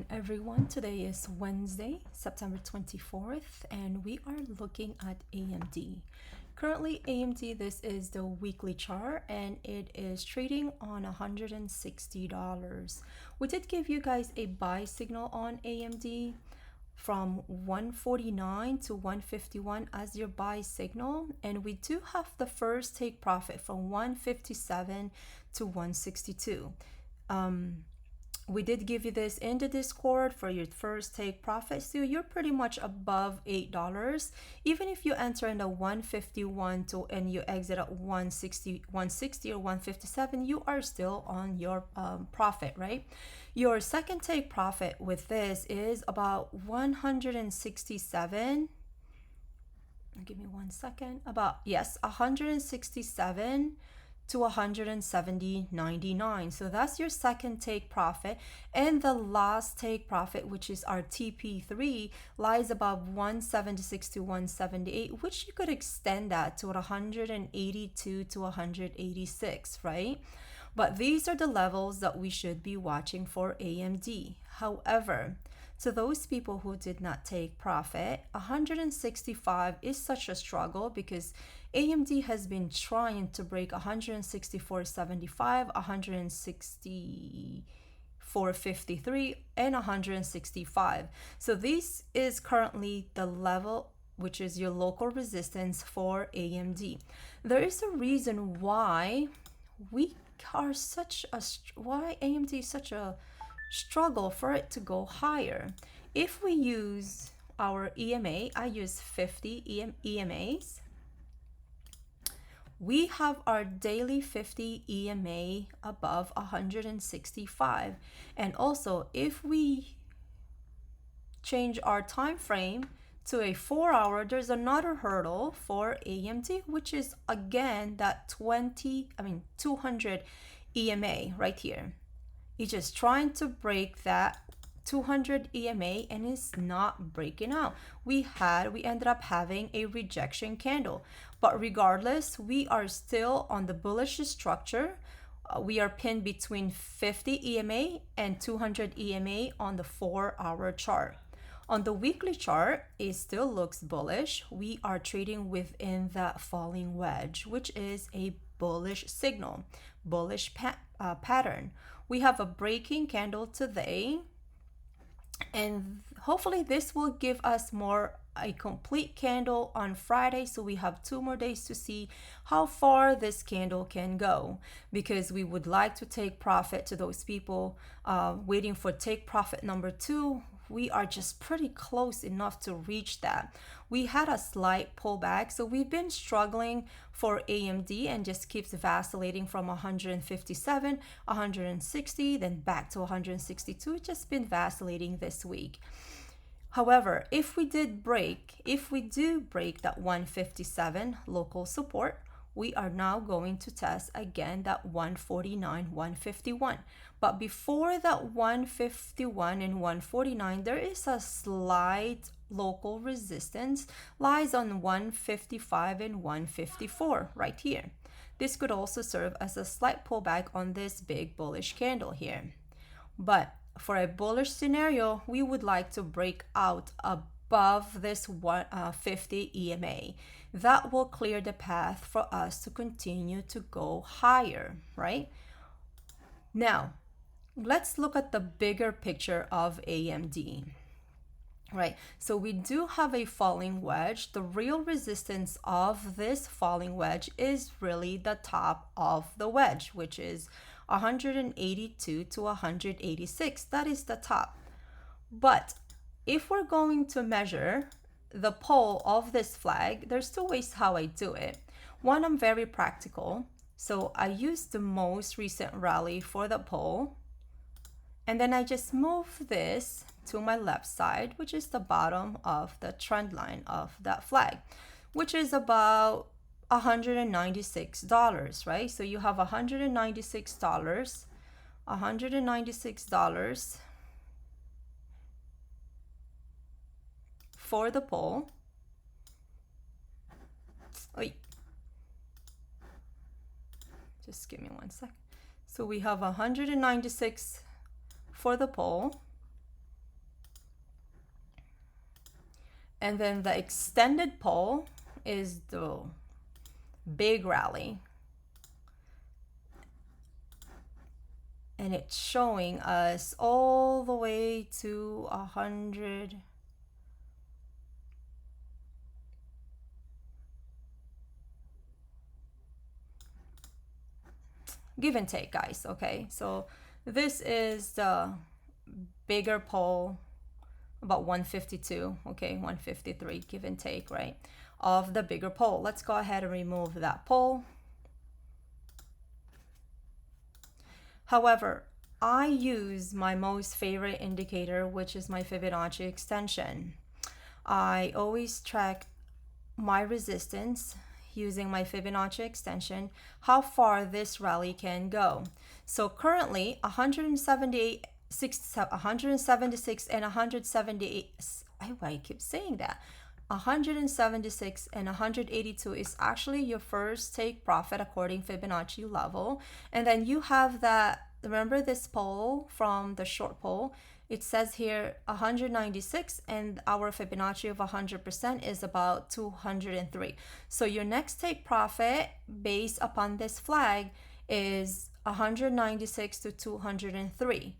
everyone. Today is Wednesday, September 24th, and we are looking at AMD. Currently, AMD, this is the weekly chart, and it is trading on $160. We did give you guys a buy signal on AMD from 149 to 151 as your buy signal, and we do have the first take profit from 157 to 162. We did give you this in the Discord for your first take profit, so you're pretty much above $8. Even if you enter in the 151 and you exit at 160 or 157, you are still on your profit, right? Your second take profit with this is about 167. Give me 1 second. About, yes, 167 to 170.99. So that's your second take profit, and the last take profit, which is our TP3, lies above 176 to 178, which you could extend that to 182 to 186, right? But these are the levels that we should be watching for AMD. However, to those people who did not take profit, 165 is such a struggle because AMD has been trying to break 164.75, 164.53, and 165. So this is currently the level which is your local resistance for AMD. There is a reason why why AMD is such a struggle for it to go higher. If we use our EMA, I use 50 EMAs. We have our daily 50 EMA above 165. And also, if we change our time frame to a 4-hour, there's another hurdle for AMD, which is again that 200 EMA right here. It's just trying to break that 200 EMA and it's not breaking out. We ended up having a rejection candle, but regardless, we are still on the bullish structure. We are pinned between 50 EMA and 200 EMA on the 4-hour chart. On the weekly chart, it still looks bullish. We are trading within that falling wedge, which is a bullish signal, bullish pattern. We have a breaking candle today, and hopefully this will give us a complete candle on Friday, so we have 2 more days to see how far this candle can go, because we would like to take profit. To those people waiting for take profit number 2, we are just pretty close enough to reach that. We had a slight pullback, so we've been struggling for AMD and just keeps vacillating from 157, 160, then back to 162. It's just been vacillating this week. However, if we do break that 157 local support, we are now going to test again that 149, 151. But before that 151 and 149, there is a slight local resistance, lies on 155 and 154 right here. This could also serve as a slight pullback on this big bullish candle here. But for a bullish scenario, we would like to break out above this 50 EMA. That will clear the path for us to continue to go higher, right? Now, let's look at the bigger picture of AMD, right? So we do have a falling wedge. The real resistance of this falling wedge is really the top of the wedge, which is 182 to 186. That is the top. But if we're going to measure the pole of this flag, there's 2 ways how I do it. One, I'm very practical. So I use the most recent rally for the pole, and then I just move this to my left side, which is the bottom of the trend line of that flag, which is about $196, right? So you have $196 for the pole. Just give me 1 second. So we have 196 for the pole, And then the extended pole is the big rally. And it's showing us all the way to 100. Give and take, guys. Okay, so this is the bigger pole, about 152. Okay, 153, give and take, right, of the bigger pole. Let's go ahead and remove that pole. However, I use my most favorite indicator, which is my Fibonacci extension. I always track my resistance using my Fibonacci extension, how far this rally can go. So currently 176 and 178, I keep saying that, 176 and 182 is actually your first take profit according Fibonacci level. And then you have that, remember this pole from the short pole, it says here 196, and our Fibonacci of 100% is about 203. So your next take profit based upon this flag is 196 to 203.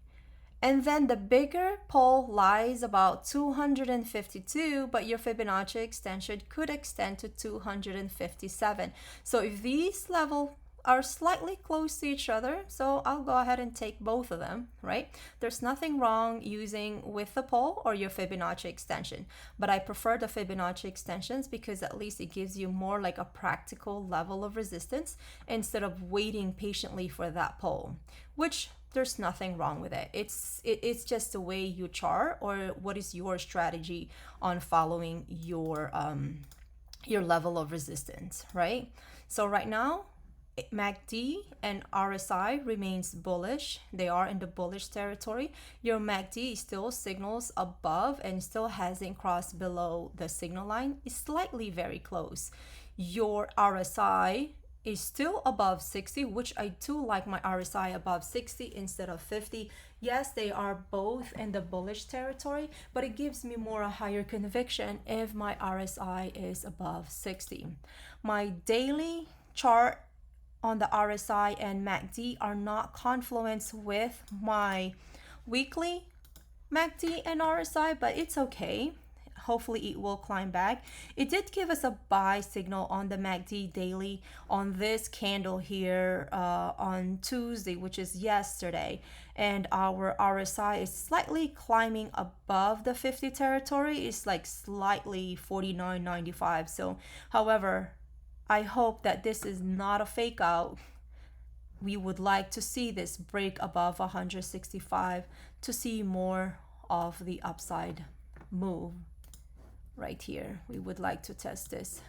And then the bigger pole lies about 252, but your Fibonacci extension could extend to 257. So if these levels are slightly close to each other, so I'll go ahead and take both of them, right? There's nothing wrong using with the pole or your Fibonacci extension, but I prefer the Fibonacci extensions because at least it gives you more like a practical level of resistance instead of waiting patiently for that pole, which there's nothing wrong with it. It's just the way you chart or what is your strategy on following your level of resistance, right? So right now, MACD and RSI remains bullish. They are in the bullish territory. Your MACD still signals above and still hasn't crossed below the signal line. It's slightly very close. Your RSI is still above 60, which I do like my RSI above 60 instead of 50. Yes, they are both in the bullish territory, but it gives me more a higher conviction if my RSI is above 60. My daily chart on the RSI and MACD are not confluence with my weekly MACD and RSI, but it's okay. Hopefully it will climb back. It did give us a buy signal on the MACD daily on this candle here on Tuesday, which is yesterday. And our RSI is slightly climbing above the 50 territory. It's like slightly 49.95. So, however, I hope that this is not a fake out. We would like to see this break above 165 to see more of the upside move right here. We would like to test this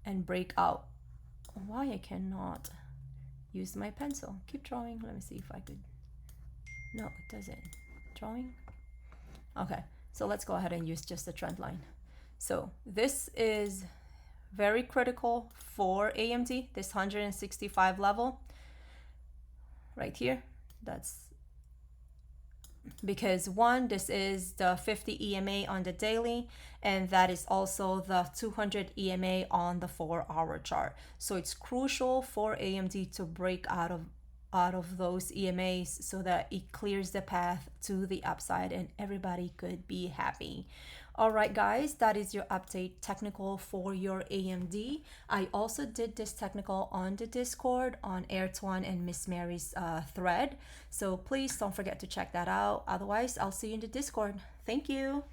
and break out. Why I cannot use my pencil? Keep drawing. Let me see if I could. No, it doesn't. Drawing. Okay, so let's go ahead and use just the trend line. So this is very critical for AMD, this 165 level right here. That's because one, this is the 50 EMA on the daily, and that is also the 200 EMA on the 4-hour chart. So it's crucial for AMD to break out of those EMAs so that it clears the path to the upside and everybody could be happy. All right, guys, that is your update technical for your AMD. I also did this technical on the Discord on Airtuan and Miss Mary's thread. So please don't forget to check that out. Otherwise, I'll see you in the Discord. Thank you.